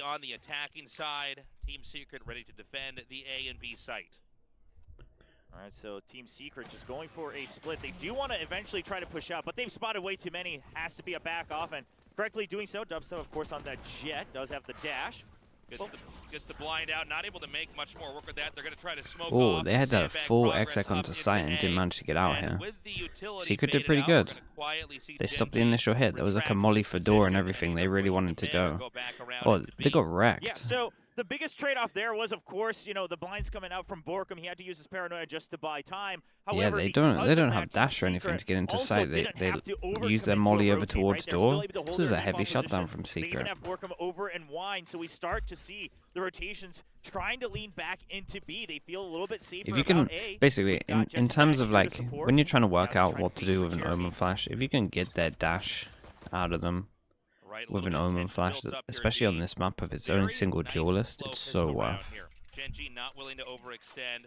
On the attacking side, Team Secret ready to defend the A and B site. All right, so Team Secret just going for a split. They do want to eventually try to push out, but they've spotted way too many. Has to be a back off, and correctly doing so. Dubstep, of course, on that jet, does have the dash. Gets the blind out, not able to make much more work with that. They're going to try to smoke Oh, off. they had a full exec onto site and didn't manage to get out here. Secret did pretty good. They stopped the initial hit. There was like a molly for door and everything. They really wanted to go. Oh, they got wrecked. Yeah, so the biggest trade-off there was, of course, you know, the blinds coming out from Borkum. He had to use his paranoia just to buy time. However, yeah, they don't have dash or anything to get into sight. They use their molly over towards door. This was a heavy shutdown from Secret. They even have Borkum over and wine, so we start to see the rotations trying to lean back into B. They feel a little bit safer. If you can, basically, in terms of like when you're trying to work out what to do with an Omen Flash, if you can get their dash out of them with an Omen Flash, especially on this map of its own single duelist, it's so worth. GENG not willing to overextend.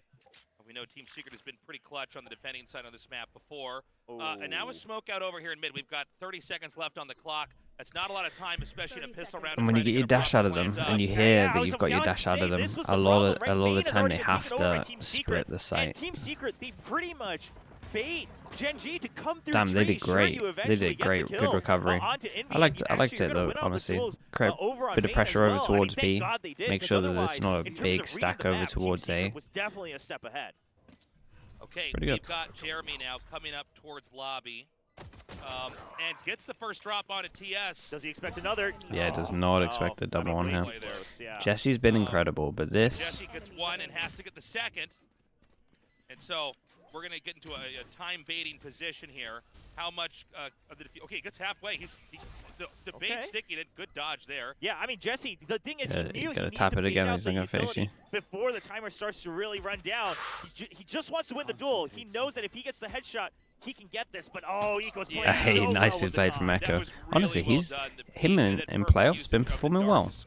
We know Team Secret has been pretty clutch on the defending side on this map before. And now a smoke out over here in mid. We've got 30 seconds left on the clock. That's not a lot of time, especially in a pistol round. And when you get your dash out of them, and you hear that you've got your dash out of them, a lot of the time they have to split the site. Team Secret, they pretty much bait GENG to come through. Damn, they did great. They did great. Good recovery. I liked it though, honestly. Create a bit of pressure over towards B. Make sure that there's not a big stack over towards A. Was definitely a step ahead. Okay, we've got Jeremy now coming up towards lobby. And gets the first drop on a TS. Does he expect another? Yeah, does not expect the double on him. Jesse's been incredible, but this... Jesse gets one and has to get the second. And so we're going to get into a time baiting position here. How much of the okay, he gets halfway. The bait sticking it. Good dodge there. Yeah, I mean, Jesse, the thing is, he knew gotta he tap needed it to again. beat out He's the not gonna face you. before the timer starts to really run down. He just wants to win the duel. He knows that if he gets the headshot, he can get this. But oh, Eco's playing so well nicely with played the from time. Echo. Honestly, him in playoffs been performing well. He's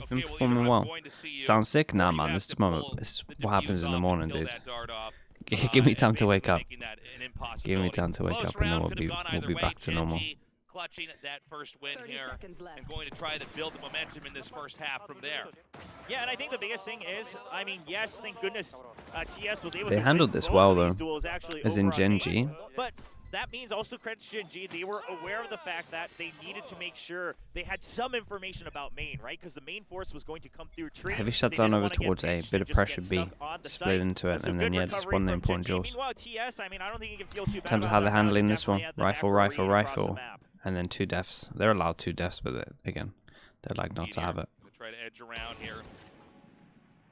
been performing well. Sounds sick? Nah, man. This is what happens in the morning, dude. Give me time to wake up. Give me time to wake up, and then we'll be back to normal. Clutching at that first win here and going to try to build the momentum in this first half from there. Yeah, and I think the biggest thing is, I mean, yes, thank goodness TS was able to. They handled this well though, as in GENG. But that means also credit to GENG, they were aware of the fact that they needed to make sure they had some information about main, right? Because the main force was going to come through tree. Heavy shutdown over towards A, bit of pressure B, split into it, and then yeah, just won the important duels. Meanwhile, TS, I mean, I don't think you can feel too bad in terms of how they're handling this one, rifle, and then 2 deaths. They're allowed 2 deaths, but again, they're like not to have it. Try to edge around here.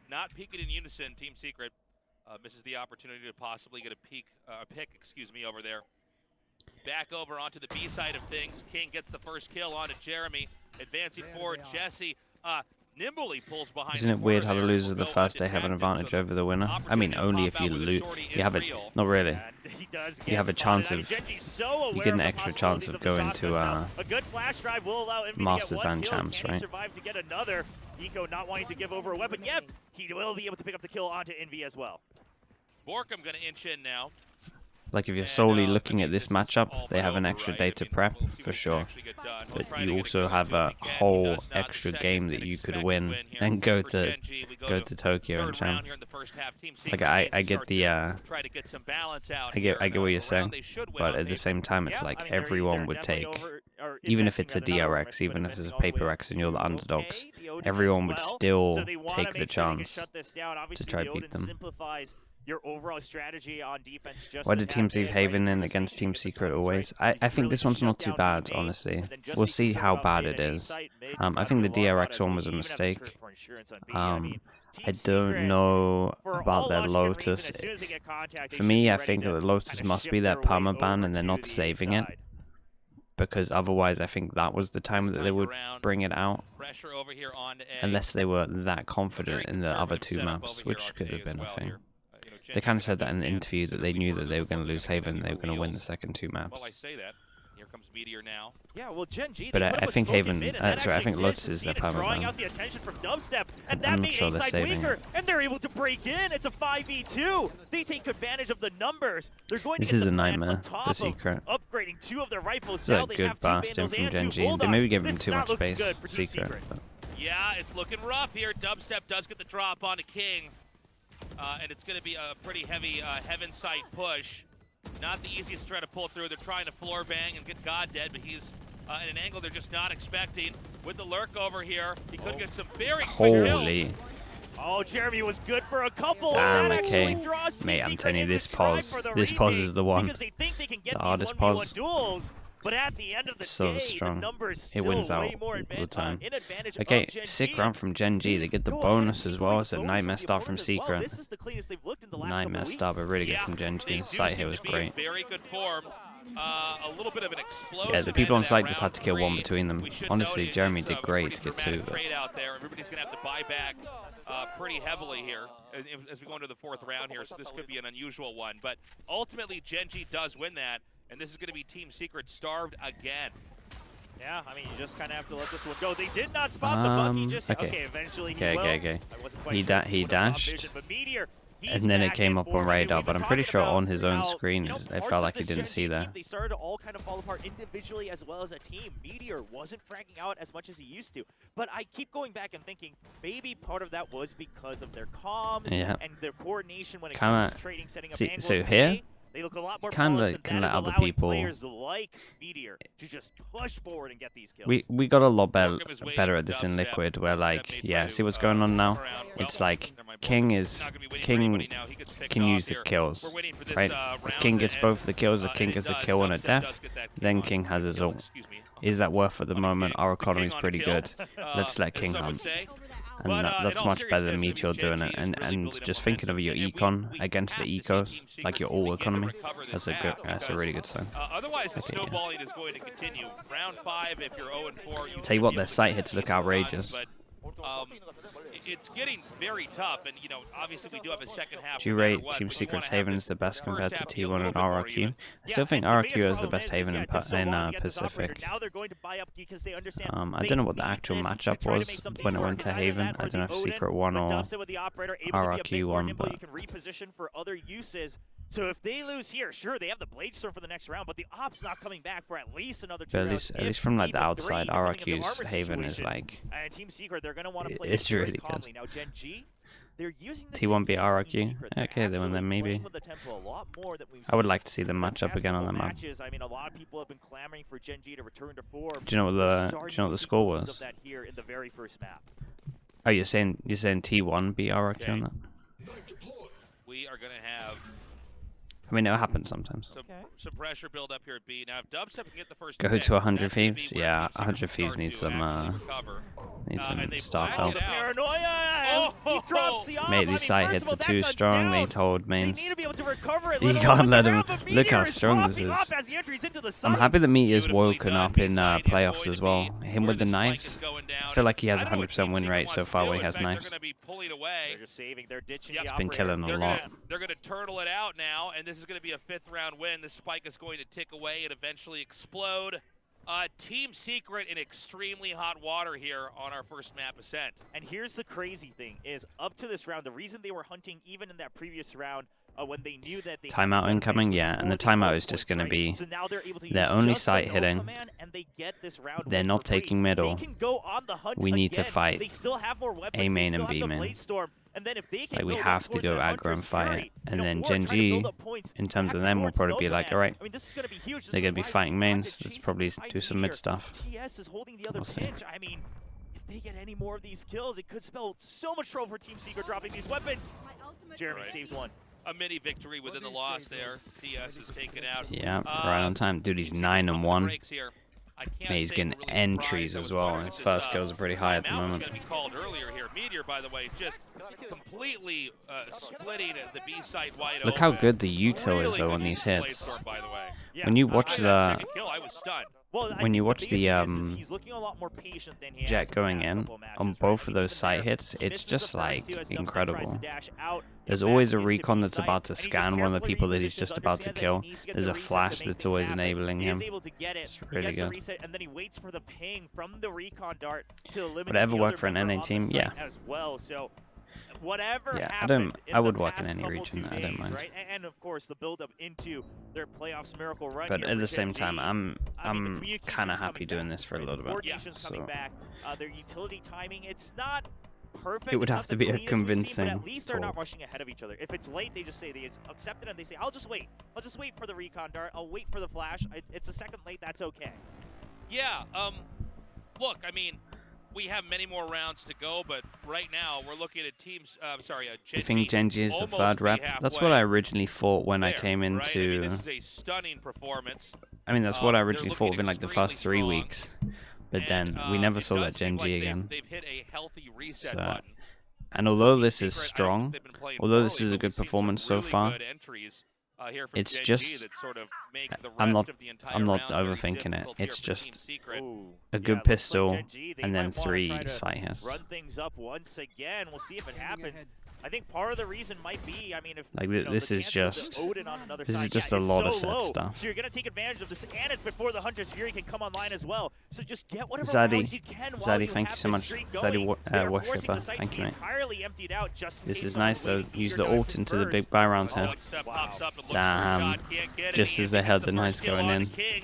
Not peeking in unison, Team Secret misses the opportunity to possibly get a pick, over there. Back over onto the B side of things. King gets the first kill onto Jeremy. Advancing forward, Jesse nimbly pulls behind. Isn't it weird how the losers of the first day have an advantage over the winner? I mean, only if you lose. You have not really. You have a chance of, you get an extra chance of going to Masters and Champs, right? Eco not wanting to give over a weapon. Yep, he will be able to pick up the kill onto Envy as well. Borkum going to inch in now. Like if you're solely looking at this matchup, they have an extra day to prep for sure. But you also have a whole extra game that you could win and go to Tokyo and Champs. Like I get the I get what you're saying, but at the same time it's like everyone would take, even if it's a DRX, even if it's a paper X and you're the underdogs, everyone would still take the chance to try to beat them. Your overall strategy on defense. Why did teams leave Haven in against Team Secret always? I think this one's not too bad, honestly. We'll see how bad it is. I think the DRX one was a mistake. I don't know about their Lotus. For me, I think that Lotus must be their permaban and they're not saving it. Because otherwise, I think that was the time that they would bring it out. Unless they were that confident in the other 2 maps, which could have been a thing. They kind of said that in the interview that they knew that they were going to lose Haven and they were going to win the second 2 maps. Here comes Meteor now. Yeah, well, GENG, but I think Haven, sorry, I think Lotus is their permaban. I'm not sure they're saving it. And they're able to break in. It's a 5v2. They take advantage of the numbers. They're going this to is a nightmare, the Secret. Upgrading 2 of their rifles. This is a good burst in from GENG. They maybe gave him too much space, Secret. But Yeah, it's looking rough here. Dubstep does get the drop onto King. And it's going to be a pretty heavy heaven sight push. Not the easiest to try to pull through. They're trying to floor bang and get God dead, but he's in an angle they're just not expecting. With the lurk over here, he could get some very quick kills. Oh, Jeremy was good for a couple. Damn, that okay. draws Mate, I'm telling you, into this try pause. for the This pause retake is the one. Because they think they can get The these hardest 1v1 pause. duels. But at the end of the So day, strong. the numbers It still wins out way more all the time. in advantage Okay, of GENG. sick round from GENG. They get the bonus as well. It's a nightmare start from Secret. This is the cleanest they've looked in the last Nightmare start, but really good Yeah, from GENG. they The do sight seem here to was be in great. very good form. A little bit of an explosive. Yeah, the people on end to site that just round had to kill one three. between them. We should Honestly, note Jeremy it's did a great pretty to get dramatic two. trade out there. Everybody's going to have to buy back pretty heavily here as we go into the fourth round here. So this could be an unusual one. But ultimately, GENG does win that, and this is going to be Team Secret starved again. Yeah, I mean, you just kind of have to let this one go. They did not spot the bug. He just okay. eventually he Okay, will. okay, okay. I wasn't quite He sure he what the top dashed. vision, but Meteor, And then it came up on radar, but I'm pretty sure on his own screen screen, it felt like he didn't see that. They started to all kind of fall apart individually as well as a team. Meteor wasn't fragging out as much as he used to, but I keep going back and thinking maybe part of that was because of their comms and their coordination when it comes to trading, setting up angles. So here, today. They look a lot more kind polished, of and can that let is other allowing people. players like Meteor to just push forward and get these kills. We got a lot better at this in Liquid, where like, yeah, see what's going on now? It's like King can use the kills, right? If King gets both the kills, if King gets a kill and a death, then King has his ult. Is that worth at the moment? Our economy's pretty good. Let's let King hunt. And that's much better than Meteor doing it. And just thinking of your econ against the ecos, like your ult economy, that's a really good sign. Otherwise, the snowballing is going to continue. Round 5, if you're 0-4, Tell you what, their sight hits look outrageous. It's getting very tough, and you know, obviously we do have a second half. Do you rate Team Secret's Haven as the best compared to T1 and RRQ? I still think RRQ is the best Haven in Pacific. I don't know what the actual matchup was when it went to Haven. I don't know if Secret won or RRQ won, but so if they lose here, sure, they have the Blade Storm for the next round, but the Op's not coming back for at least another 2 rounds. At least from like the outside, RRQ's Haven is like, Team Secret, they're going to want to play it's really good. Now, GENG, they're using T1 beat RRQ. Okay, then maybe. I would like to see them match up again on the map. I mean, a lot of people have been clamoring for GENG to return to form. Do you know what the score was? Here in the very first map. Oh, you're saying T1 beat RRQ on that? We are going to have. I mean, it'll happen sometimes. Some pressure build up here at B. Now, if Dubstep can get the first go to 100 Thieves? Yeah, 100 Thieves needs some star help. Mate, these side hits are too strong, they told mains. You can't let him. Look how strong this is. I'm happy that Meteor's woken up in playoffs as well. Him with the knives. I feel like he has a 100% win rate so far when he has knives. He's been killing a lot. They're going to turtle it out now, and this is going to be a 5th round win. This spike is going to tick away and eventually explode. Team Secret in extremely hot water here on our first map, Ascent. And here's the crazy thing, is up to this round, the reason they were hunting even in that previous round, when they knew that they timeout incoming, yeah, and the timeout is just going to be their only site hitting. They're not taking middle. We need to fight A main and B main. Like, we have to go aggro and fight it. And then GENG, in terms of them, will probably be like, alright, they're going to be fighting mains. Let's probably do some mid stuff. We'll see. I mean, if they get any more of these kills, it could spell so much trouble for Team Secret dropping these weapons. Jeremy saves one. A mini victory within the loss there. TS is taken out. Yeah, right on time. Dude, he's 9-1. Mate, he's getting entries as well. His first kills are pretty high at the moment. Going to be called earlier here. Meteor, by the way, just completely splitting the B site wide open. Look how good the util is though on these hits. When you watch the Jet going in on both of those side hits, it's just like incredible. There's always a recon that's about to scan one of the people that he's just about to kill. There's a flash that's always enabling him. It's really good. Would it ever work for an NA team? Yeah. whatever Yeah, happened I in would the work in past any couple region. 2 I don't days, mind. right? And of course, the build up into their playoffs miracle run. But here at for the same GENG. time, I mean, the I'm kind communication's of happy coming doing back, this for a right? little The bit. coordination's coming So back. Their utility timing, it's not perfect. it would It's have not to the be a cleanest we've seen, but convincing at least they're not talk. rushing ahead of each other. If it's late, they just say they accept it and they say, I'll just wait. I'll just wait for the recon dart. I'll wait for the flash. It's a second late. That's okay. Yeah. Look, I mean, we have many more rounds to go, but right now we're looking at teams. You think GENG is the almost third be rep? That's what I originally thought when I there, came right? I into. mean, this is a stunning performance. I mean, that's what I They're originally thought looking within like the extremely first 3 strong. weeks. But And, then we never it saw does that seem GENG like again. They've hit a healthy reset So, button. and although Team this is Secret, I don't think strong, they've been playing although this poorly, is a but good we've seen performance some so really far, good entries, here from it's GENG just that sort of make the I'm rest not of the entire I'm not rounds very overthinking it. difficult here It's for Team just Secret. a good looks like pistol GENG, they and then might wanna 3 try to sight hits. run things up once again. We'll see if it happens. I think part of the reason might be, I mean, if Like, you know, this the is chances of just- Odin on another this is side, just yeah, a lot of so set low. stuff. So you're gonna take advantage of this, and it's before the Hunter's Fury can come online as well. So just get whatever Zaddy, rounds you can while Zaddy, you thank you have so this much. streak Zaddy going. They are forcing worshipper, the site thank to you, be mate. entirely emptied out just in This case is someone nice though. waiting Use eager the darts ult in into the burst. big buy round here. Dubstep pops up and looks for a Damn. shot, can't get it. Just as they Gets had the the nice first kill going on in. King.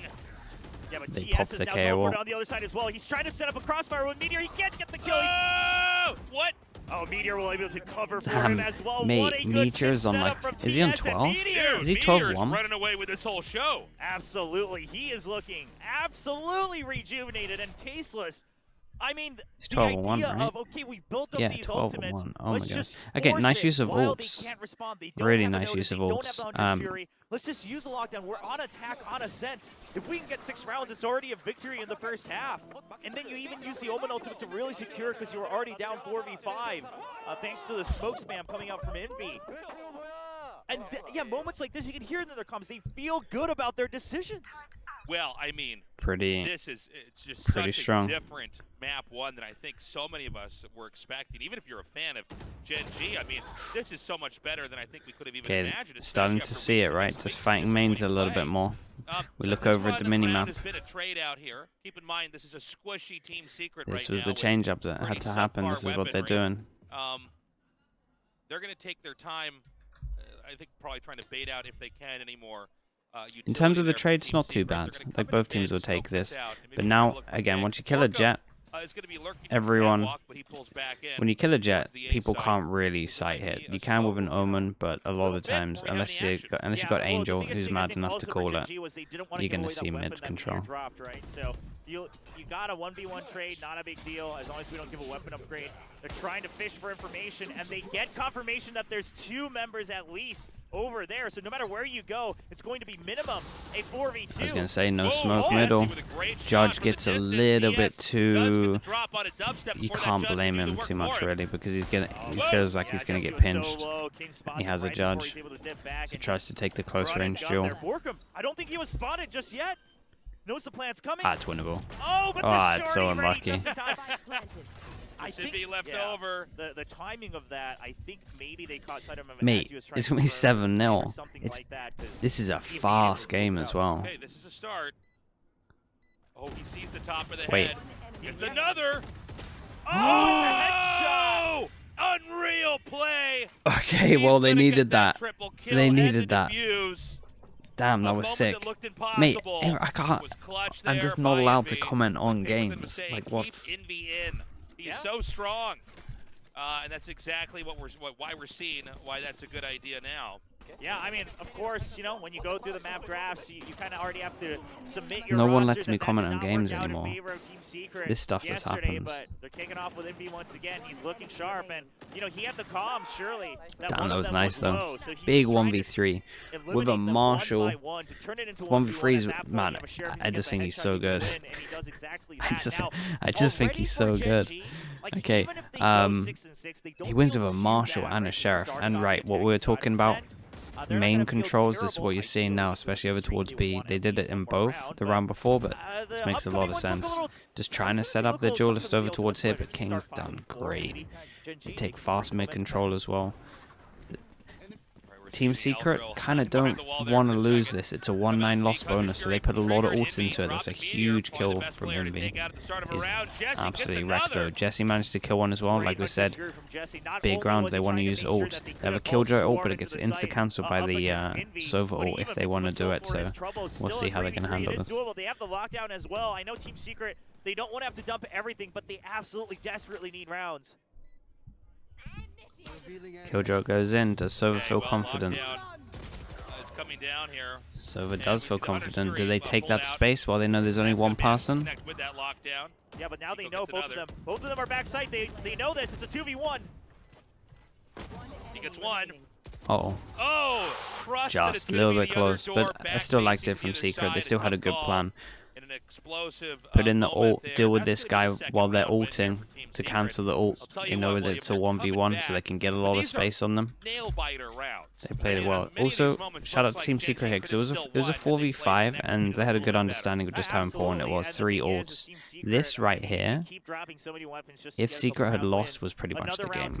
Yeah, but They TS popped is the now KO. teleported on the other side as well. He's trying to set up a crossfire with Meteor. He can't get the kill. Oh! What? Oh, Meteor will be able to cover for him Damn, as well. mate, What a good Meteor's pin on, setup like- from is he on TS and 12? Meteor. Is he Meteor's 12-1? running away with this whole show. Absolutely. He is looking absolutely rejuvenated and tasteless. I mean, He's the 12-1, idea right? of, okay, we built up Yeah, these 12-1. ultimates. Oh my Let's God. just Okay, force nice it use of while ults. They can't respond. They don't Really have nice Odin, use they of don't have the ults. Hunter's Fury. Let's just use the lockdown. We're on attack, on Ascent. If we can get 6 rounds, it's already a victory in the first half. And then you even use the Omen ultimate to really secure because you were already down 4v5. Thanks to the smoke spam coming out from Envy. And yeah, moments like this, you can hear it in their comments. They feel good about their decisions. Well, I mean, Pretty. it's just Pretty such strong. a different map one than I think so many of us were expecting. Even if you're a fan of GENG, I mean, this is so much better than I think we could have even Okay, imagined. starting especially to after see it, recent right? Just weeks of fighting mains a disappointing little play. bit more. We So look this over at the round mini-map. has been a trade out here. Keep in mind, this is a squishy Team Secret This right was now the with change-up that pretty had to happen. subpar This is what they're weaponry. doing. They're going to take their time, I think probably trying to bait out if they can anymore. In terms of the trade, trades, not too bad. Like, both teams will take this. But now, again, once you kill a jet, everyone, when you kill a jet, people can't really sight hit. You can with an Omen, but a lot of the times, unless you've got Angel, who's mad enough to call it, you're going to see mid control. So you got a 1v1 trade, not a big deal, as long as we don't give a weapon upgrade. They're trying to fish for information, and they get confirmation that there's 2 members at least over there. So no matter where you go, it's going to be minimum a 4v2. I was going to say, no Whoa, smoke Jesse middle. with a great shot Judge from the gets a distance. little TS bit does get too... the drop on a dubstep You before that can't Judge blame can do him the too work much, for him. really, because he feels like he's going to Jesse get was so pinched. low. King spots He has a right before judge. he's able to dip back So and tries just to take the close run and range gun duel. there. Borkum, I don't think he was spotted just yet. Knows the plan's coming. Ah, it's winnable. Oh, but Ah, the it's so shorty ready unlucky. just in time. I Should think be left over. The timing of that, I think maybe they caught sight of him. Mate, as he was trying it's to going to be confirm 7-0. or something It's, like that, 'cause this is a he fast immediately game closed as out. well. Okay, this is a start. Oh, he sees the top of the Wait. head. It's another. Oh, Oh! Unreal play. Okay, well, they He's gonna needed get that. triple kill They and needed the that. defuse. Damn, A that was moment sick. that looked Mate, impossible I can't... was clutch I'm there just not by allowed to Envy. comment on Pick with a games. mistake. Like, Keep what's... Envy in. He's Yeah. so strong. And that's exactly why we're seeing why that's a good idea now. Yeah, I mean, of course, you know, when you go through the map drafts, you kind of already have to submit your No one rosters, lets me and that comment did on not games work out in anymore. favor of Team Secret This stuff just yesterday, happens. But they're kicking off with Envy once again. He's looking sharp, and you know he had the comms. Surely that Damn, one that of was them nice, though. low, so he's Big trying to 1v3. eliminate With a them Marshall, one by one to turn it into 1v3 is... 1v1. At that point, Man, you have a sheriff who I can just get think the he's headshot, so he can good. win, and he does exactly I that. just, Now, I just think already he's for so good. GENG, like, Okay, even if they go 6-6, they don't he wins feel with a too Marshall bad, and a right? They Sheriff. started And off right, what attacking we were side talking of about, Ascent. They're not main gonna feel controls, this is terrible, what you're seeing ideally, now, because especially the over streak towards they B. want They at did least it in one more both round, the but, round before, but the this makes a lot of upcoming ones look sense. little- Just trying to set up the duelist over towards here, but King's done great. They take fast mid control as well. Right, we're Team Secret kind of don't want to lose this. It's a 1-9 loss bonus, so they put a lot of ults into it. That's a huge kill from Nimby. He's absolutely wrecked though. Jesse managed to kill one as well, like we said. Big round, they want to use ult. They have a Killjoy ult, but it gets insta-cancelled by the Sova ult if they want to do it, so we'll see how they're going to handle this. They have the lockdown as well. I know Team Secret, they don't want to have to dump everything, but they absolutely desperately need rounds. Killjoy goes in. Does Sova feel confident? Coming down here. Sova does feel confident. Do they take that space while they know there's only one person? Yeah, but now they know both of them. Both of them are backside. They know this. It's a 2v1. He gets one. Uh-oh. Oh, just a little bit close, but I still liked it from Secret. They still had a good plan. Put in the ult, deal with this guy while they're ulting to cancel the ult. You know that it's a 1v1, so they can get a lot of space on them. They played it well. Also, shout out to Team Secret here, because it was a 4v5, and they had a good understanding of just how important it was. 3 ults. This right here, if Secret had lost, was pretty much the game.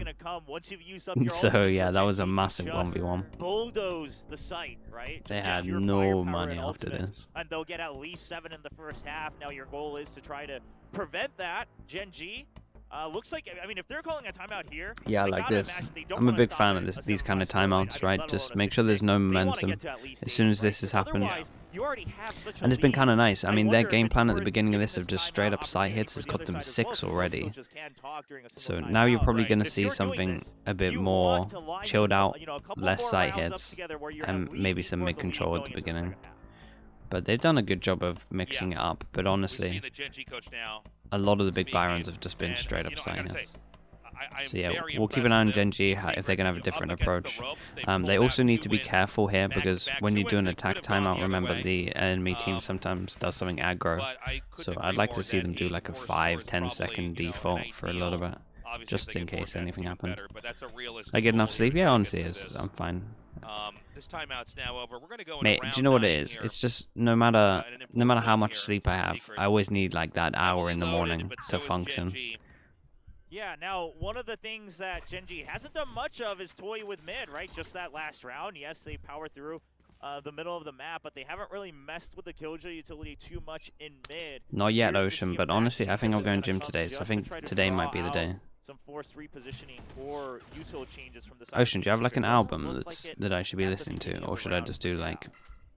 So yeah, that was a massive 1v1. Bulldoze the site, right? They had no money after this. And they'll get at least 7 in the first half. Now your goal is to try to prevent that. GENG looks like, I mean, if they're calling a timeout here, yeah, I like this. I'm a big fan of these kind of timeouts, right? Just make sure there's no momentum as soon as this has happened. And it's been kind of nice. I mean, their game plan at the beginning of this of just straight up side hits has got them 6 already. So now you're probably going to see something a bit more chilled out, less side hits, and maybe some mid control at the beginning. But they've done a good job of mixing it up. But honestly, a lot of the big buy runs have just been straight up side hits. So yeah, we'll keep an eye on GENG if they're going to have a different approach. They also need to be careful here, because when you do an attack timeout, remember the enemy team sometimes does something aggro. So I'd like to see them do like a 5-10 second default for a little bit, just in case anything happened. I get enough sleep? Yeah, honestly, I'm fine. This timeout's now over. We're gonna go Mate, do you know what it is? It's just no matter how much sleep I have, I always need like that hour in the morning to function. Yeah, now one of the things that GENG hasn't done much of is toy with mid, right? Just that last round. Yes, they power through the middle of the map, but they haven't really messed with the Killjoy utility too much in mid. Not yet, Ocean, but honestly, I think I'll go in gym today, so I think today might be the day. Some forced repositioning or util changes from the side. Ocean, do you have like an album that I should be listening to, or should I just do like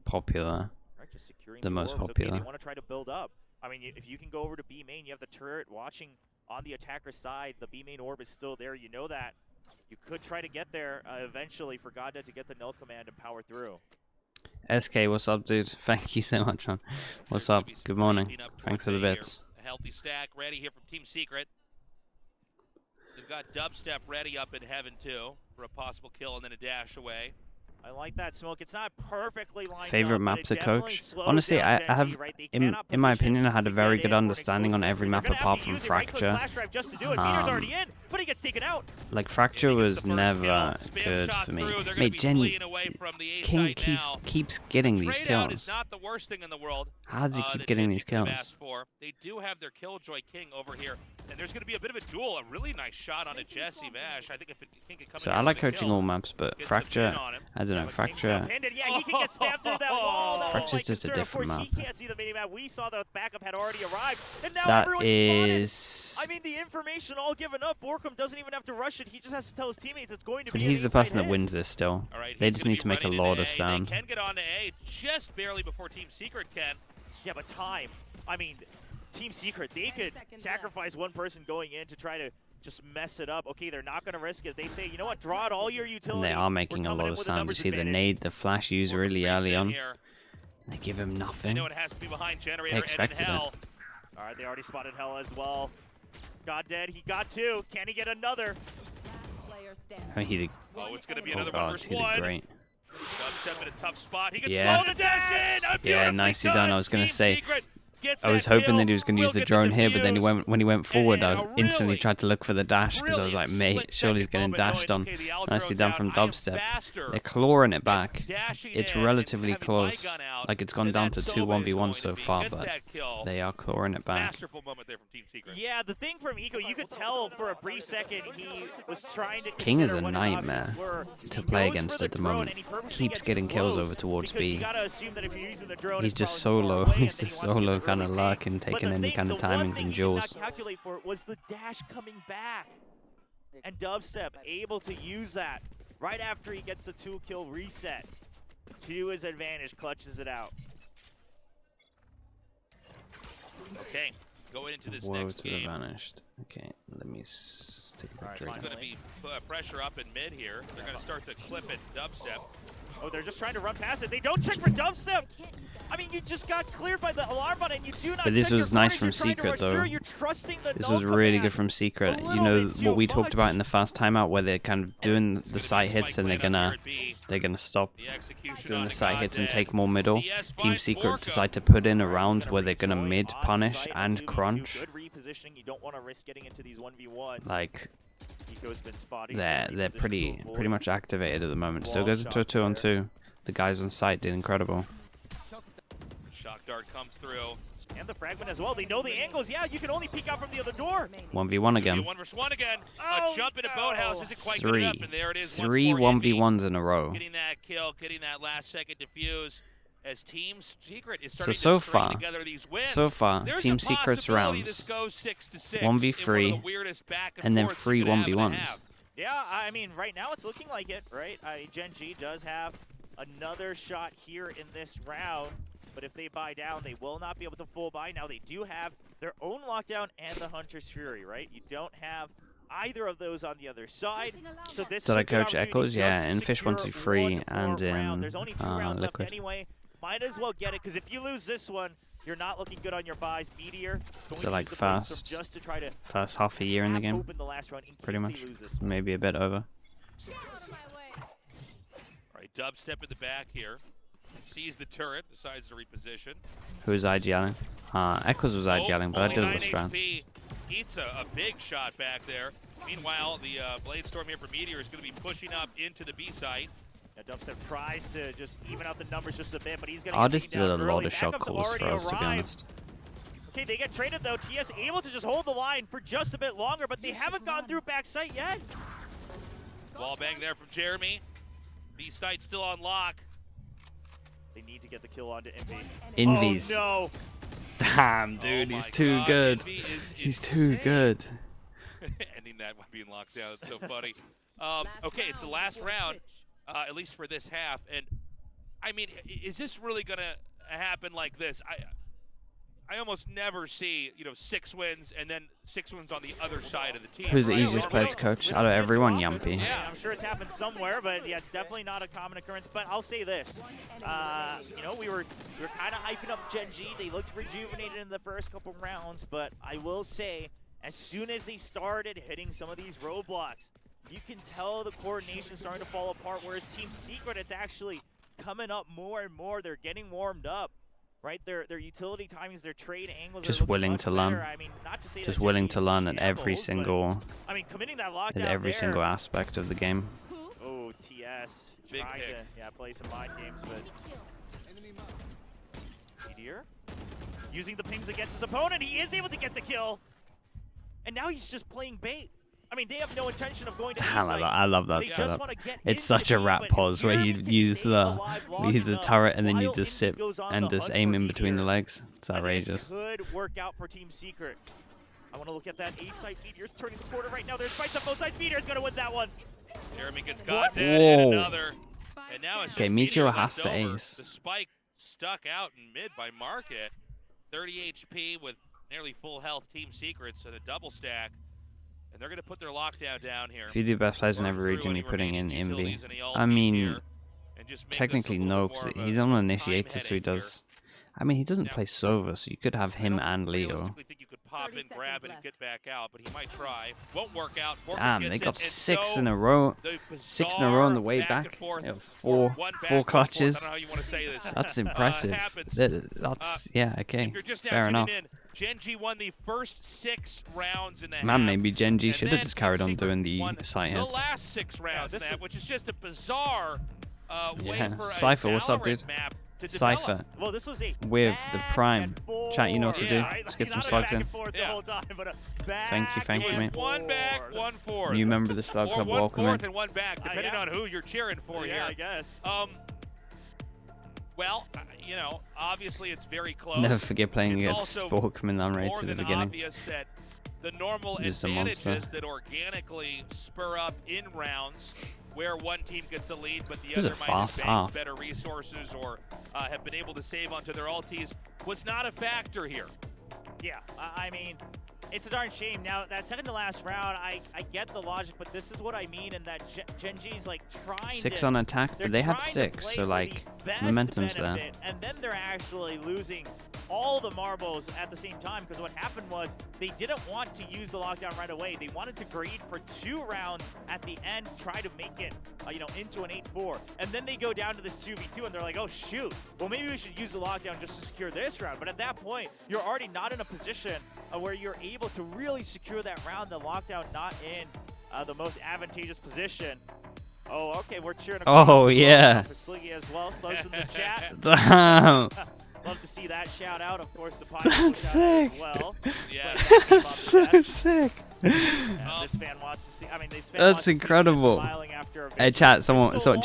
popular, the most popular? They want to try to build up. I mean, if you can go over to B main, you have the turret watching on the attacker side. The B main orb is still there. You know that. You could try to get there eventually for Goddead to get the null command and power through. SK, what's up, dude? Thank you so much, man. What's up? Good morning. Thanks for the bits. A healthy stack ready here from Team Secret. They've got Dubstep ready up in heaven, too, for a possible kill and then a dash away. I like that smoke. It's not perfectly lined Favorite up, map to coach? Honestly, I have, in my opinion, I had a very good understanding on every map apart from Fracture. Like, Fracture was never good for me. Mate, King keeps getting these kills. How does he keep getting these kills? They do have their Killjoy King over here, and there's going to be a bit of a duel. A really nice shot on a Jesse Vash. I think if King could come so I like coaching all maps, but Fracture, I don't know, Fracture. Yeah, he can get spammed through that wall. Fracture's just a different map. He can't see the mini-map. We saw the backup had already arrived, and now that everyone's is... spotted. I mean, the information all given up. Borkum doesn't even have to rush it. He just has to tell his teammates it's going to be. But he's the person that wins this still. They just need to make a lot of sound. They can get on to A just barely before Team Secret can. Yeah, but time. I mean, Team Secret, they could sacrifice one person going in to try to just mess it up. Okay, they're not going to risk it. They say, you know what, draw out all your utility. And they are making a lot of sound. You see the nade, the flash use really early on. They give him nothing. They expected it. All right, they already spotted Hell as well. Goddead, he got 2. Can he get another? I mean, he did. Oh, it's going to be another one versus one. Great. Dubstep in a tough spot. He gets Yeah. the dash in. Yeah, nicely done. I was going to say, I was hoping that he was going to use the drone here, but then when he went forward, I instantly tried to look for the dash because I was like, mate, surely he's getting dashed on. Nicely done from dubstep. They're clawing it back. It's relatively close. Like it's gone down to 2 1v1 so far, but they are clawing it back. Yeah, the thing from Eco, you could tell for a brief second he was trying to. King is a nightmare to play against at the moment. Keeps getting kills over towards B. He's just solo. He's just solo kind of luck and taking any kind of timings and duels. Calculate for it was the dash coming back, and dubstep able to use that right after he gets the 2-kill reset to his advantage, clutches it out. Okay, going into this Whoa, next to the game. vanished. Okay, let me take a picture. There's going to be pressure up in mid here. They're going to start to clip it dubstep. Oh, they're just trying to run past it. They don't check for dubstep. I mean, you just got cleared by the alarm button. You do not. But this check was your nice corners. from Secret, though. You're trusting the This null was really command good from Secret. a You little know bit too what we talked much. about in the fast timeout, where they're kind of doing the site hits and they're gonna stop doing the site hits and take more middle. Team Secret decide to put in a round where they're gonna mid punish and crunch. Good repositioning. You don't want to risk getting into these 1v1s. Like Eco's been spotty. they're pretty much activated at the moment. Still goes into a 2-on-2. The guys on site did incredible. Shock dart comes through. And the fragment as well. They know the angles. Yeah, you can only peek out from the other door. 1v1 again. 1 versus 1 again. Oh, A jump in a boathouse isn't quite good Three. enough, and there it is. Three once more. 1v1s in a row. Getting that kill, getting that last second defuse. As Team Secret is starting So to string far, together these wins. So far, There's Team a Secret's possibility rounds this goes 6-6 1v3 in one of the weirdest back and then forths 3 you could have in a 1v1s. half. Yeah, I mean, right now it's looking like it, right? GENG does have another shot here in this round, but if they buy down, they will not be able to full buy. Now they do have their own lockdown and the Hunter's Fury, right? You don't have either of those on the other side. So this Did I is a good coach opportunity Echoes? just Yeah, to in Fish secure 123 one and more round. in There's only 2 rounds left Liquid. anyway. Might as well get it, because if you lose this one, you're not looking good on your buys. Meteor going So to like use the place first- just to try to First half a year in the game, open the last round in pretty case much. they lose this one. Maybe a bit over. All right, dubstep in the back here. Sees the turret, decides to reposition. Who's IGLing? Echoes was IGLing, but I only did 9 with Strands. HP. Eats a big shot back there. Meanwhile, the Blade Storm here for Meteor is going to be pushing up into the B site. Yeah, dubstep tries to just even out the numbers just a bit, but he's going to Artists get did taken a down lot early. of shot Backups have calls for already us, to be arrived. honest. Okay, they get traded though. TS able to just hold the line for just a bit longer, but they haven't gone through backside yet. Wall bang there from Jeremy. B site still on lock. They need to get the kill onto Envy. Invies. Oh Damn, dude, Oh he's my too God, good. Envy is He's too insane. good. Ending that by being locked down. It's so funny. Okay, it's the last round, at least for this half. And, I mean, is this really going to happen like this? I almost never see, 6 wins and then 6 wins on the other side of the team. Who's the right? easiest player to coach? Out of everyone, Yumpy. Yeah, I'm sure it's happened somewhere, but yeah, it's definitely not a common occurrence. But I'll say this, we were kind of hyping up GENG. They looked rejuvenated in the first couple rounds, but I will say, as soon as they started hitting some of these roadblocks, you can tell the coordination starting to fall apart. Whereas Team Secret, it's actually coming up more and more. They're getting warmed up. Right, their utility timings, their trade angles. Just are looking willing much to better. learn. I mean, not to say Just that willing GENG to learn at is every shambles, single, but, I mean, committing that lockdown at every there. single aspect of the game. Oh, TS Big trying pick. to play some mind games, but Meteor using the pings against his opponent, he is able to get the kill, and now he's just playing bait. I mean, they have no intention of going to Damn, B-site. I love that They just setup. wanna get It's into such a B, rat but pause where Jeremy you can use stay the alive long the enough turret and then you while just Envy sit goes on and the just hunt aim for in between the Meteor. legs. It's And outrageous. this could work out for Team Secret. I want to look at that A-site. Meteor's turning the corner right now. There's fights on both sides. Meteor's going to win that one. Jeremy gets caught dead Whoa. and another. And now it's Okay, just Meteor left has to over. ace. The spike stuck out in mid by Market. 30 HP with nearly full health Team Secrets and a double stack. And they're going to put their lockdown down here. If you do best plays in Burn every through region, any you're putting in remaining Invi. utilities, any I ultis mean, here, and just make this a technically little no, bit because more of he's a on an time initiator, so he headache here. does. I mean, he doesn't Now, play Sova, so you could have him I don't and Leo. realistically think you could hop in, grab it, and get back out, but he might try. Won't work out. Damn, they got 6 in a row. 6 in a row on the way back. Yeah, four clutches. I don't know how you want to say this. That's impressive. That's yeah, okay. Fair enough. GENG won the first 6 rounds in that. Man, maybe GENG should have just carried on doing the side hits. The last 6 rounds, which is just a bizarre way for a Cypher, what's up, dude? map to Cypher. Well, this was a With the prime. Chat, you know what to do. Let's get some slugs in. Thank you, mate. 1 back, 1 forth. New member of the Slug Club, welcome in. 1 forth and 1 back, depending on who you're cheering for here. Yeah, I guess. Well, you know, obviously it's very close. Never forget playing against Sport coming down right to the beginning. Obvious that the normal advantages that organically spur up in rounds where one team gets a lead, but the other might have better resources or have been able to save onto their ultis was not a factor here. Yeah, I mean, it's a darn shame. Now, that second to last round, I get the logic, but this is what I mean in that GENG's like trying 6 to, on attack, but they had 6, so like momentum's there. And then they're actually losing all the marbles at the same time, because what happened was they didn't want to use the lockdown right away. They wanted to greed for 2 rounds at the end, try to make it you know, into an 8-4, and then they go down to this 2v2 and they're like, oh shoot, well maybe we should use the lockdown just to secure this round. But at that point, you're already not in a position where you're able to really secure that round. The lockdown not in the most advantageous position. Oh, okay, we're cheering. Oh yeah. For Sliggy as well. Slugs in the chat. Damn. Love to see that shout out. Of course, the That's sick. As well. Yeah. That's so sick. This fan wants to see. I mean, this fan That's wants to see incredible. smiling after a Hey, chat, someone clip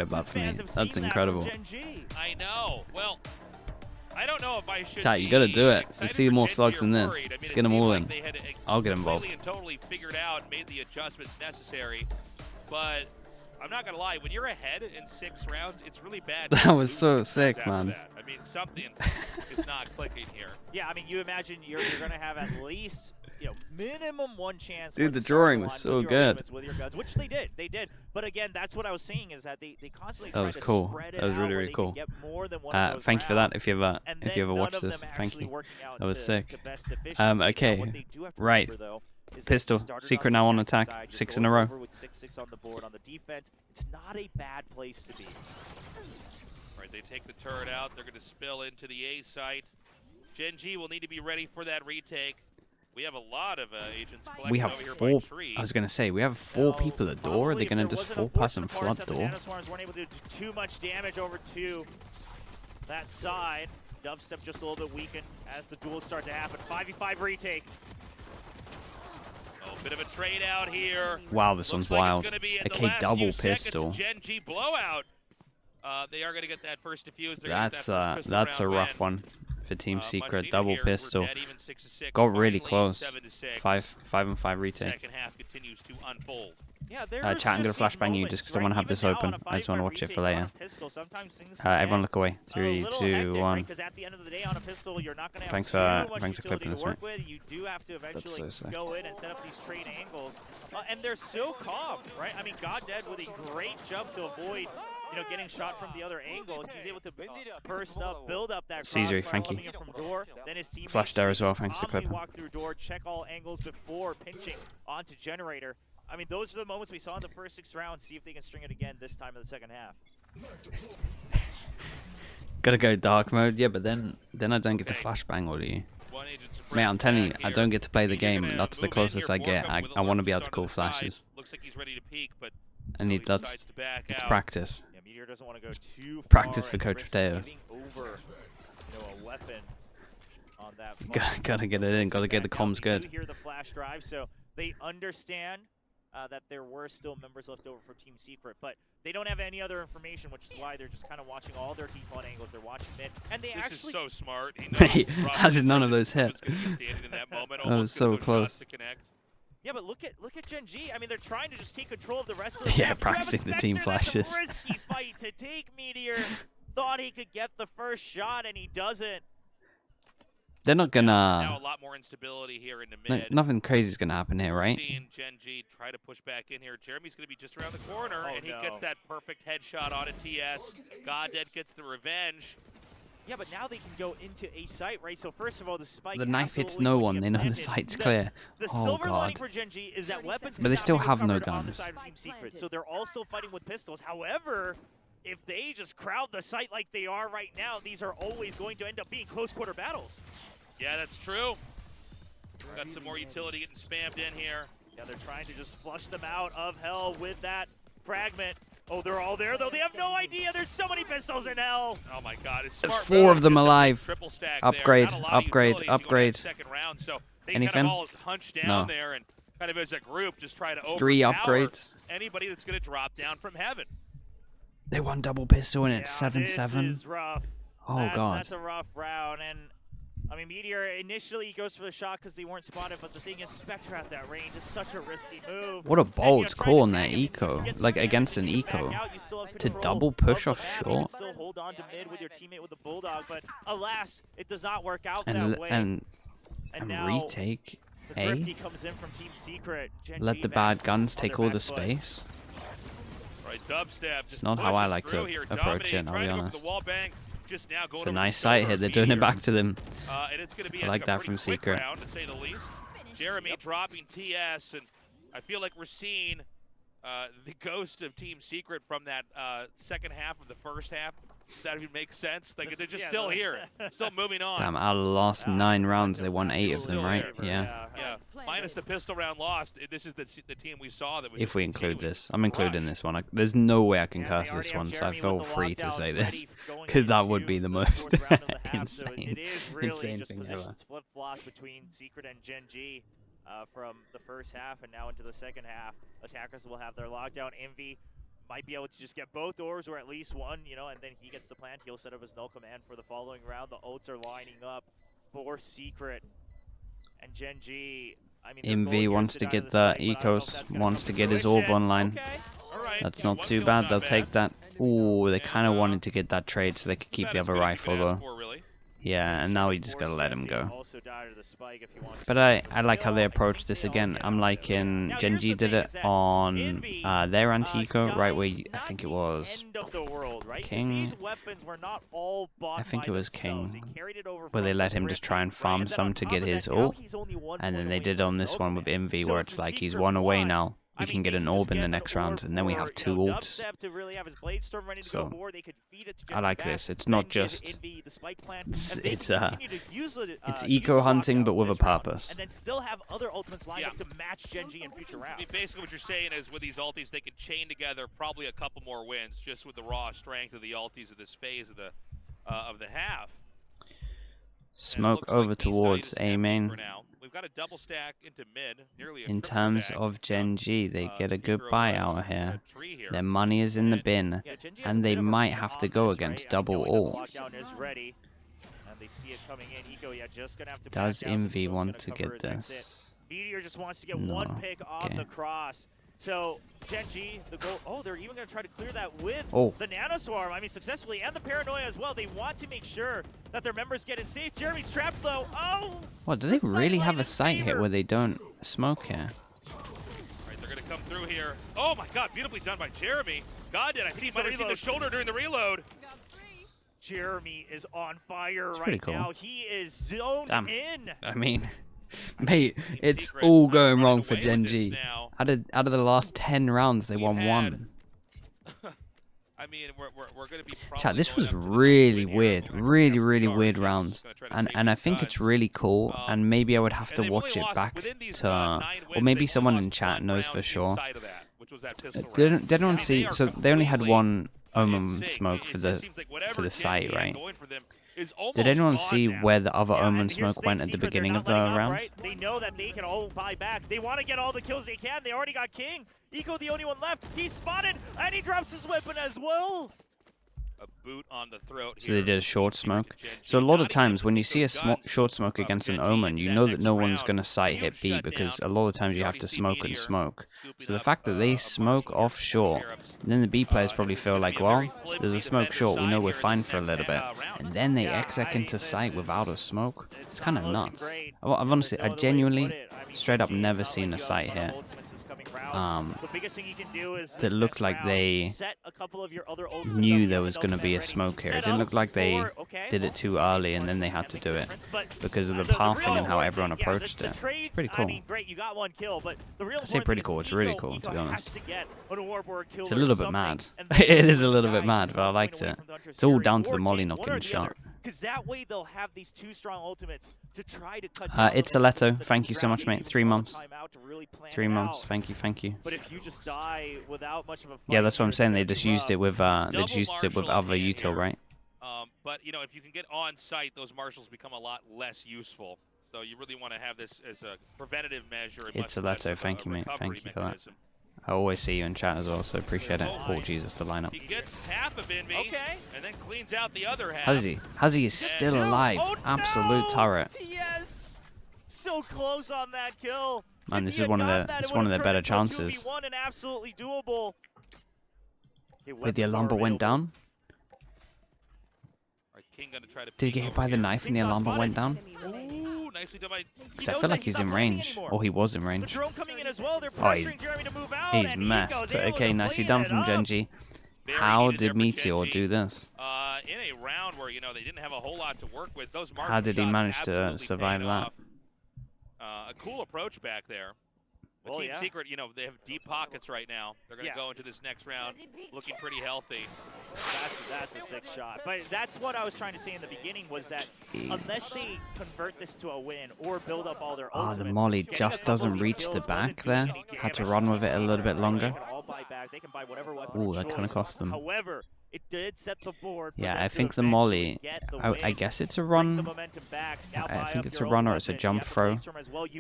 that These for me. fans have That's seen that incredible. from GENG. I know. Well, I don't know if I should. Chat, you gotta do it. Let's excited see for more GENG slugs or than this. worried. I mean, Let's it get them seemed all like in. they had I'll get involved. completely and totally figured out, made the adjustments necessary, but I'm not gonna lie. When you're ahead in 6 rounds, it's really bad. That was so sick, after man. that. I mean, something is not clicking here. Yeah, I mean, you imagine you're gonna have at least, you know, minimum 1 chance. Dude, when the stars drawing align was with so your good. limits, with your guns, which they did. But again, that's what I was saying is that they constantly That try was to cool. spread it That was out really, where really they cool. can get more than one of those Thank you for that. rounds, If you ever and then watched none of this, them thank actually you. working out That was to sick. best efficiency. Now, Okay, what they do have to right. remember, though, is that Pistol. they started Secret on the now on attack attack. side. You're 6 in a going row. over with 6-6 on the board. On the defense, it's not a bad place to be. Right, they take the turret out. They're going to spill into the A site. GENG will need to be ready for that retake. We have a lot of agents collected We have over here 4. by tree. I was gonna say we have 4 people at door. Are they gonna just full pass and flood door? The Nanoswarms weren't able to do too much damage over to that side. Dubstep just a little bit weakened as the duels start to happen. 5v5 retake. Oh, bit of a trade out here. Wow, this one's wild. AK double pistol. GENG blowout. They are going to get that first defuse. That's a rough one for Team Secret. Double pistol. Even 6-6. Got really Finally, close. 7-6. 5 and 5 retake. Second half continues to unfold. Yeah, there's Chat, I'm gonna flashbang you just because I want to have this open. I just want to watch it for later. Everyone look away. 3, 2, 1. Because at the end of the day, on a pistol, you're not going to have Thanks for clipping this, mate. You do have to eventually so sick. go in and set up these trade angles, and they're so calm, right? I mean, GodDead with a great jump to avoid, you know, getting shot from the other angles. He's able to burst up, build up that Caesar, crossfire thank you. coming in from door. Then his teammates Flash there as well, thanks for calmly clipping. walk through door, check all angles before pinching onto Generator. I mean, those are the moments we saw in the first 6 rounds. See if they can string it again this time in the second half. Gotta go dark mode, yeah, but then I don't get to flashbang, or do you? Mate, I'm telling you, I don't get to play the game, and that's the closest I get. I want to be able to call flashes. Looks like he's ready to peek, but I need it's practice. Yeah, Meteor doesn't want to go too far. Practice for and Coach risk Potatoes. giving over, you know, a weapon on that. Gotta get it in. Gotta get the comms good. You hear the flash drive, so they understand that there were still members left over for Team Secret, but they don't have any other information, which is why they're just kind of watching all their default angles. They're watching mid, and they this actually. Is so smart. Mate, how did none of those hit? That was so close. Yeah, but look at GENG. I mean, they're trying to just take control of the rest of the Yeah, map. practicing the team flashes. That's a risky fight to take. Meteor thought he could get the first shot, and he doesn't. They're not gonna. Now a lot more instability here in the mid. Nothing crazy is gonna happen here, right? Seeing GENG try to push back in here. Jeremy's gonna be just around the corner, and he gets that perfect headshot on a TS. GodDead gets the revenge. Yeah, but now they can go into a site, right? So first of all, the spike. The knife hits absolutely no would one. get They know the planted. site's clear. The Oh silver lining god. for GENG is that weapons But they cannot still be have no recovered on the guns. side of Team Secret, so they're also fighting with pistols. However, if they just crowd the site like they are right now, these are always going to end up being close quarter battles. Yeah, that's true. Got some more utility getting spammed in here. Yeah, they're trying to just flush them out of hell with that fragment. Oh, they're all there, though. They have no idea. There's so many pistols in hell. Oh my god, it's There's smart 4 move of them just to alive. triple stack Upgrade, there. Not a lot of upgrade, utilities going upgrade. into Second round, so they Anything? kind of all hunch down No. there and kind of as a group just try to 3 overpower upgrades. anybody that's going to drop down from heaven. They won double pistol and it's Yeah, 7-7. This is rough. Oh that's, god. That's a rough round, and I mean, Meteor initially goes for the shot because they weren't spotted, but the thing is, Spectre at that range is such a risky move. What a And, bold trying call to on their tag him, eco, you get some like damage, against an you can back eco. out, you still have To control double push of the off map, you short. can still hold on to mid with your teammate with the Bulldog, but alas, it does not work out And that way. and now retake the A. Thrifty comes in from Team Secret. Let the bad guns take all the space. Right, dubstep just not how I pushes like to through here, approach it, dominating, I'll trying be to go for honest. the wall bang, just now going It's a over nice the sight shoulder hit. of They're doing it Meteor. back to them. And it's going to be I like a that pretty from quick Secret. round, to say the least. Jeremy dropping TS, and I feel like we're seeing the ghost of Team Secret from that second half of the first half. If that even makes sense. Like, they're just still here, still moving on. Damn, out of the last 9 rounds, they won 8 of them, right? Yeah. Yeah, minus the pistol round lost. This is the team we saw that was. If we include continuing this. I'm to including rush. this one. There's no way I can And cast they this already one, have so I Jeremy feel with the free to lockdown say ready this. going Because that would into be the the most fourth round of the half, so insane, it is really insane just thing ever. positions flip-flops between Secret and GENG from the first half and now into the second half. Attackers will have their lockdown. Envy might be able to just get both ores or at least one, you know, and then he gets the plant. He'll set up his null command for the following round. The ults are lining up for Secret and GENG. I mean, their goal here MV is wants to to die get the the spike, but I don't know if ecos, that's gonna wants come to get his orb fruition. online. Okay. All right, That's yeah, not one too kill's bad. not They'll bad. take that. Ooh, they kind of And, wanted to get that trade so they could keep About the as other good as you could rifle, ask though. for, really. Yeah, and now you just gotta let him go. Also died to the spike if he wants But to. I like how they approach this again. I'm liking GENG did it on their anti-eco, right where I think it was King. These weapons were not all bought I think by it was themselves. King, They carried it over where they from let the him just Thrifty, try and right? farm And then some on to top get of his that, now ult, he's only 1 and then point they away did from on his this one with ultimate. MV So where if it's the like he's Secret 1 away wants, now. I We mean, can get they an just orb in the get next an round, orb and then we for, have you 2 know, ults. Dubstep to really have his Bladestorm ready to So, go, or they could feed it to I Jesse like back, this. It's then not give just Envy the spike plant, it's and they it's continue to use it's use eco the hunting lockdown but with a this round, purpose. and then still have other ultimates lined Yeah. up to match GENG in future I rounds. mean, basically what you're saying is with these ultis, they can chain together probably a couple more wins just with the raw strength of the ultis of this phase of the half. Smoke looks like over B-side towards is A empty main. for now. We've got a double stack into mid, nearly a In triple terms stack. of GENG, they get a good Hero buy right out on here. the tree here. Their money is in the bin, Yeah, GENG has a and they bit of a might read have on to go this, against right? double Knowing that ult. the lockdown is ready, and they see it coming in. Eco, yeah, just gonna have to Does back out. The MV smoke's want gonna to cover get his exit. this? Meteor just wants to get No. one pick on Okay. the cross. So GENG, the goal. Oh, they're even going to try to clear that with Oh. the Nanoswarm. I mean, successfully, and the Paranoia as well. They want to make sure that their members get in safe. Jeremy's trapped though. Oh! What, do they The really sight have line a in sight hit favor. where they don't smoke here? Right, they're going to come through here. Oh my god, beautifully done by Jeremy. God did. I think he Sees might the have seen the reload. shoulder during the reload. Jeremy is on fire That's right pretty cool. now. He is zoned Damn. in. I mean, mate, Team it's Secret all kind of going running wrong for away with this GENG. now. Out of the last 10 rounds, they We've won had- 1. I mean, we're going to be probably Chat, this going was up to the really win here. weird. We're gonna Really, have really Guards, weird who's rounds. gonna try to And save I these think it's guns. really cool, and maybe I would have And to they've watch only it lost back within these, to, 9 or wins, maybe they've someone only in lost chat one knows round for sure. inside of that, which was that pistol round. Didn't I mean, see, they are so they only had completely one in Omen sync. smoke It for just the seems like whatever for the GENG site, had right? going for them is almost Did anyone gone see now. where the other Yeah, Omen and here's smoke the went thing, at the Secret, beginning they're of the not letting up, round? right? They know that they can all buy back. They want to get all the kills they can. They already got King. Eco, the only one left. He's spotted, and he drops his weapon as well. A boot on the throat So they here. did a short smoke. GENG. So a lot Not of times even when you with see a those guns short smoke from against an GENG Omen, into you that know that next no one's round, going to sight huge hit B shutdown. because a lot of times you We have already to see smoke and Meteor smoke. scooping So the up, fact that they a smoke Martian off short, Sheriffs. then the B players probably It's feel gonna like, be a well, very there's a flimsy smoke defensive short, we side know here we're in fine this for a next little bit. round. And then they Yeah, exec I mean, into this sight is- without a smoke. It's It's kind of not looking nuts. great. I've honestly, There's I no other way to genuinely, put it. I mean, straight up GG, it's never not seen like a you have sight ton of hit. ultimates this coming round. the biggest thing you can do is that looked like they set a couple of your other ultimates knew up there here was with going to those be men a ready. smoke here. It Set didn't up look like they for, okay, did it too early and then they had to do it because of the pathing and how everyone approached it. It's pretty cool. I mean, great, you got one kill, but the real I say pretty cool. It's really cool, to be honest. It's a little bit mad. It is a little bit mad, but I liked it. It's all down to the molly not getting shot. Because that way they'll have these two strong ultimates to try to cut down It's Aleto. Thank you so much, mate. 3 months. 3 months. Thank you, thank you. But if you just die without much of a fight, Yeah, that's what I'm saying. They just used it with other util, right? But, you know, if you can get on site, those marshals become a lot less useful. So you really want to have this as a preventative measure. It's Aleto. Thank you, mate. Thank you for that. I always see you in chat as well, so appreciate it. Oh, Jesus, the lineup. He gets half of Envy, and then cleans out the other half. Huzzy is still alive. Oh, Absolute turret. TS! So close on that kill. Man, this is one of their better chances. 2v1 and absolutely doable. Wait, the Alhambra went down? King gonna try to Did he get hit by the knife and the Alhambra went down? Ooh, nicely done by... Because I feel like he's in range. Or he was in range. Oh, he's messed. Okay, nicely done from GENG. How did Meteor do this? In a round where, you know, they didn't have a whole lot to work with, those how did he manage to survive that? A cool approach back there. But Team Secret, you know, they have deep pockets right now. They're going to go into this next round looking pretty healthy. That's a sick shot. But that's what I was trying to say in the beginning was that unless they convert this to a win or build up all their ultimates, the molly just doesn't reach the back there. Had to run with it a little bit longer. Ooh, that kind of cost them. However, it did set the board. Yeah, I think the molly, I guess it's a run. I think it's a run or it's a jump throw.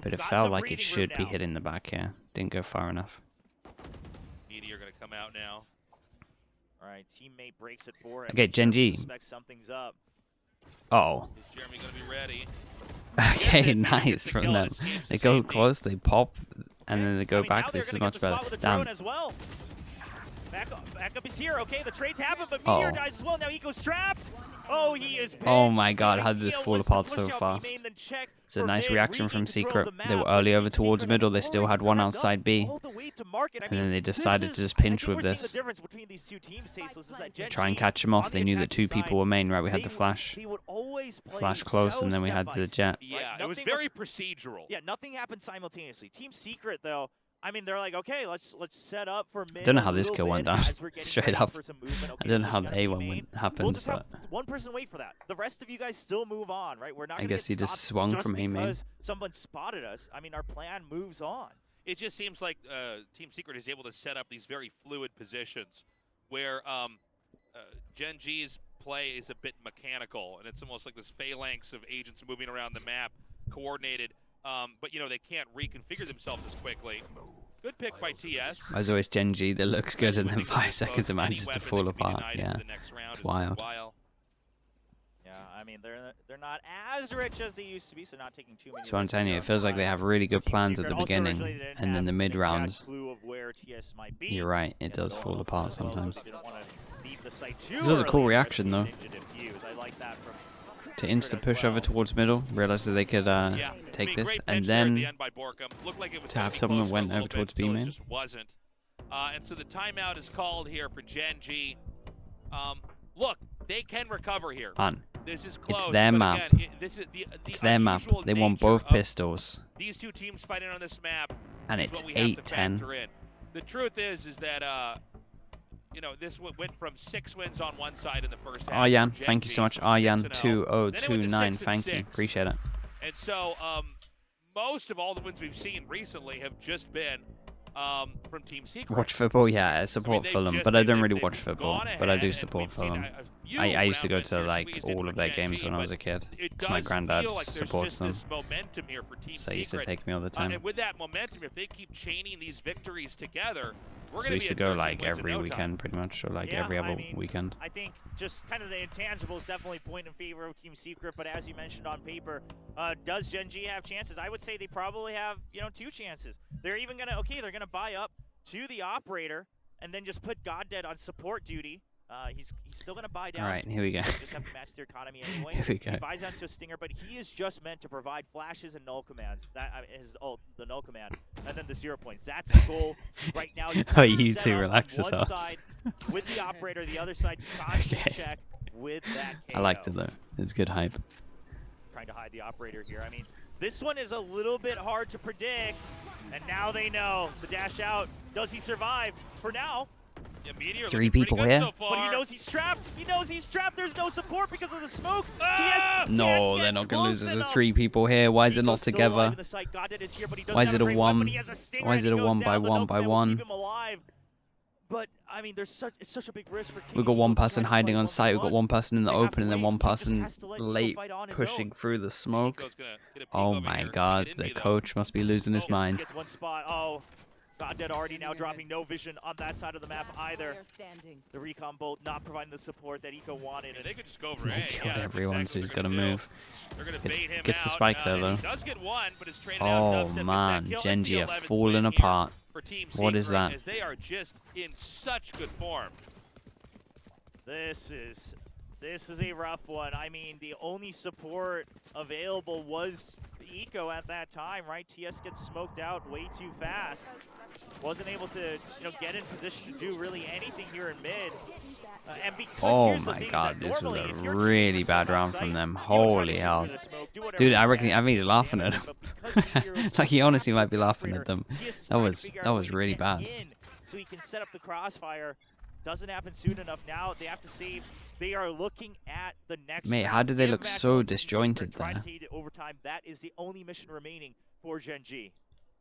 But it felt like it should be hitting the back here. Didn't go far enough. Meteor gonna come out now. Alright, teammate breaks it for him. Okay, GENG. Something's up. Oh. Is Jeremy gonna be ready? Okay, nice from them. They go close, they pop, and then they go back. This is much better. Damn. Back up is here. Okay, the trades happen, but Meteor dies as well. Now Eco's trapped. Oh, he is pinched. Oh my god, how did this fall apart so fast? It's a nice reaction from Secret. They were early over towards middle. They still had one outside B. And then they decided to just pinch with this. Try and catch him off. They knew that 2 people were main, right? We had the flash. Flash close, and then we had the jet. Yeah, it was very procedural. Yeah, nothing happened simultaneously. Team Secret, though, I mean, they're like, okay, let's set up for mid. I don't know how this kill went down. Straight up. I don't know how the A one happened. We'll just have one person wait for that. The rest of you guys still move on, right? We're not. I guess he just swung from A main. Someone spotted us. I mean, our plan moves on. It just seems like Team Secret is able to set up these very fluid positions where GENG's play is a bit mechanical, and it's almost like this phalanx of agents moving around the map, coordinated. But, you know, they can't reconfigure themselves as quickly. Good pick by TS. As always, GENG that looks good, and then 5 seconds it manages to fall apart. Yeah, it's wild. Yeah, I mean, they're not as rich as they used to be, so not taking too many. So I'm telling you, it feels like they have really good plans at the beginning, and then the mid rounds. You're right, it does fall apart sometimes. This was a cool reaction, though. To insta push over towards middle, realized that they could take this, and then to have someone that went over towards B main. And so the timeout is called here for GENG. Look, they can recover here. Fun. This is close, it's their map. It's their map. They want both pistols. These 2 teams fighting on this map. And it's 8-10. The truth is that you know, this went from 6 wins on one side in the first half. Aryan, thank you so much. Aryan 2029, thank you. Appreciate it. And so, most of all the wins we've seen recently have just been from Team Secret. Watch football, yeah, I support Fulham, but I don't really watch football, but I do support Fulham. I used to go to like all of their games when I was a kid, because my granddad supports them, so he used to take me all the time. And with that momentum, if they keep chaining these victories together, so we used to go like every weekend pretty much, or like every other weekend. I think just kind of the intangibles definitely point in favor of Team Secret, but as you mentioned on paper, does GENG have chances? I would say they probably have, you know, 2 chances. They're even gonna, they're gonna buy up to the operator and then just put GodDead on support duty. He's still going to buy down. All right, here we go. Just have to match their economy anyway. Here we go. He buys down to a Stinger, but he is just meant to provide flashes and null commands. That his ult, the null command, and then the 0 points. That's the goal right now. Oh, you two relax one yourselves. side with the operator, the other side just constant check with that KO. I liked it though. It's good hype. Trying to hide the operator here. I mean, this one is a little bit hard to predict, and now they know. The dash out. Does he survive? For now. Yeah, Meteor 3 looking pretty people good here. so far. But he knows he's trapped. He knows he's trapped. There's no support because of the smoke. Ah! TS No, can't they're get not gonna lose. close There's enough. 3 people here. Why is it not Nico's still alive together? in the site. Goddard is here, but he doesn't Why is have it a great one? weapon. He has a stinger Why is and it he a goes 1 by down. The 1 no by command will 1? keep him alive. But I mean, it's such a big risk for KD. We've got 1 to try person to hiding fight on site. We've got 1 person in the They have open, to and then wait. 1 He just person has to let Nico late fight on his pushing own. through the smoke. Nico's gonna get a peek Oh over my here. god, Get the Envy, though. coach must be losing his mind. Gets one spot. Oh, Goddard already now dropping no vision on that side of the map either. The recon bolt not providing the support that Eco wanted. They could just go over They A. killed Yeah, that's everyone, exactly so he's what got to they're gonna do. move. They're gonna bait him Gets the out, spike there, and though. he does get one, but it's traded out. Oh Dubstep gets man, that kill. It's Gen G the are 11th falling win here apart. for Team What is Secret, that? As they are just in such good form. This is a rough one. I mean, the only support available was Eco at that time, right? TS gets smoked out way too fast. Wasn't able to, get in position to do really anything here in mid. And because Oh here's the my thing is god, that this was normally, a if your team really is bad on round site, from them. you would try to Holy shoot hell. through the smoke, do whatever Dude, you I think can he's to laughing damage at them, him. but because Meteor is Like, he so honestly fast might with be the laughing at operator, them. TS is That trying to was figure that out a was way to really get bad. in so he can set up the crossfire. Doesn't happen soon enough. Now they have to save. They are looking at the next Mate, round. how did they Give look match so one to Team Secret, disjointed try to there? take it overtime. That is the only mission remaining for Gen G.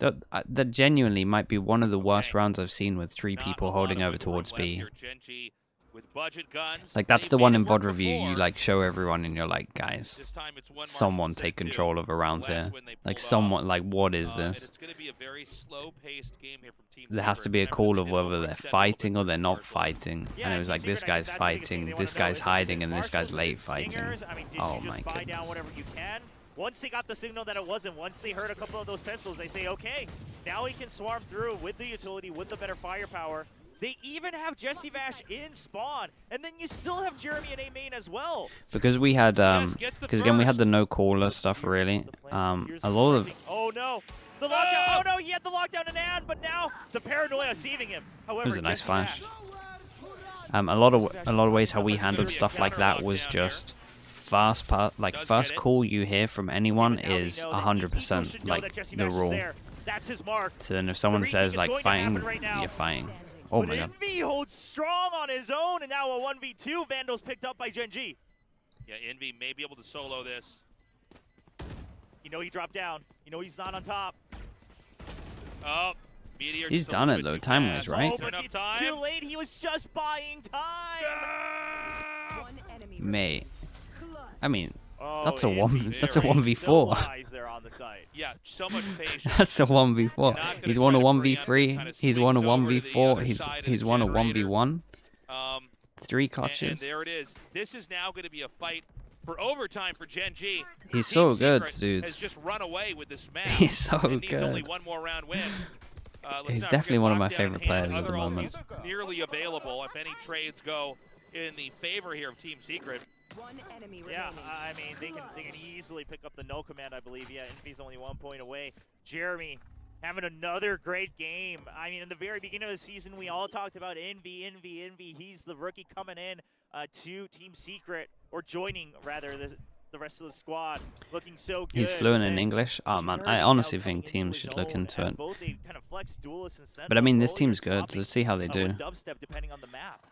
That genuinely might be one of the worst Okay. rounds I've seen with 3 Not people a lot holding of over wiggle room towards left B. here. Gen G with budget guns. Like, that's They've the one made in it work VOD review. You before. like show everyone and you're like, guys, This time it's one someone Marshall take set two. control of a round Last here. win they Like pulled someone, off. like, what is And this? it's going to be a very slow-paced game here from Team There has Secret. to be a Remember, call they of did whether over they're a set fighting or over they're not versus fighting. Yeah, And it was Team like, this Secret, guy's that's the biggest thing fighting, they this wanna know guy's is hiding, it and this guy's Marshall's late and fighting. Stingers? I mean, did Oh you just my buy down goodness. whatever you can? Once they got the signal that it wasn't, once they heard a couple of those pistols, they say, okay, now he can swarm through with the utility, with the better firepower. They even have Jesse Vash in spawn, and then you still have Jeremy and A main as well. Because we had, Yes, gets the because again, we had first. the no caller stuff really. Here's A the lot of, sniping. Oh no! The lockdown! Oh no, he had the lockdown in hand, but now the paranoia saving him. However, it was a nice Jesse flash. Vash, A lot of ways how we handled stuff like that was just first call you hear from anyone now they is know that Eco 100% should know like that Jesse the Vash is rule. there. That's his mark. So then if someone retake says is like going to fighting, happen right now. you're fighting. Oh But my god. Envy holds strong on his own, and now a 1v2. Vandals picked up by Gen G. Yeah, Envy may be able to solo this. You know he dropped down. You know he's not on top. Oh, Meteor He's just a done little it, bit though, too time-wise, fast. right? Oh, Is there but enough it's time? too late. He was just buying time. Ah! Mate. I mean, Oh, that's a Envy 1 that's a very 1v4. civilized there on the site. Yeah, so much patience. That's a 1v4. Not gonna He's try won a to preempt, 1v3. kinda He's won a swings over to the 1v4. other He's side of he's the won a generator. 1v1. 3 And clutches. there it is. This is now going to be a fight for overtime for Gen G. He's Team so good, Secret dude. has just run away with this match. He's so and needs only good. one more round win. Let's He's not definitely forget one of my lockdown favorite in hand. players at the Other moment. ultis nearly available if any trades go in the favor here of Team Secret. One enemy Yeah, remaining. I mean, they can easily pick up the no command, I believe. Yeah, Envy's only 1 point away. Jeremy having another great game. I mean, in the very beginning of the season, we all talked about Envy. He's the rookie coming in to Team Secret, or joining, rather, the rest of the squad. Looking so good. He's fluent in And English. Oh man, Jeremy I now honestly coming think into teams his should look own into as it. both a kind of flex duelist and But I mean, this role team's here, good. Let's see how they do. with dubstep, depending on the map.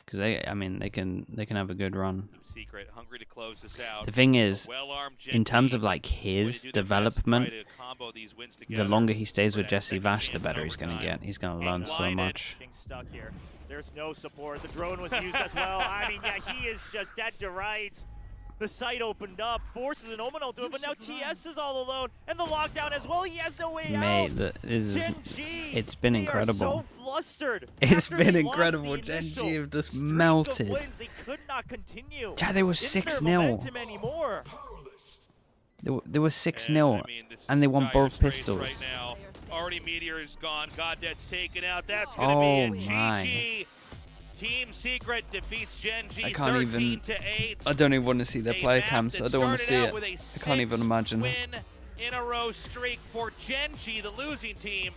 Because I mean, they can have a good run. Team Secret hungry to close this out. The thing is, Well-armed Gen in terms G, of like way to his do their best to try development, to combo these wins the together. longer he stays with for that Jesse second Vash, the chance better in he's gonna overtime. get. He's gonna And learn so blinded. much. Being stuck here. There's no support. The drone was used as well. I mean, yeah, he is just dead to rights. The site opened up, forces an Omen ult to it, but now TS is all alone, and the lockdown as well. He has no way Mate, out. Gen G, it's been they incredible. Are so flustered. It's After been they lost incredible. the Gen G initial have just streak of melted. wins, they could not continue. Yeah, they were in their 6-0. momentum anymore. They were 6-0, I mean, this and they is won dire both straits pistols. Right now. Already Meteor is gone. Goddead's taken out. That's Oh going to be it. my. GG. Team Secret defeats GENG I can't even. 13-8. I don't even want to see their A player map cams. that I don't want to see started it. out with a I can't even imagine. 6-win in a row streak for GENG, the losing team.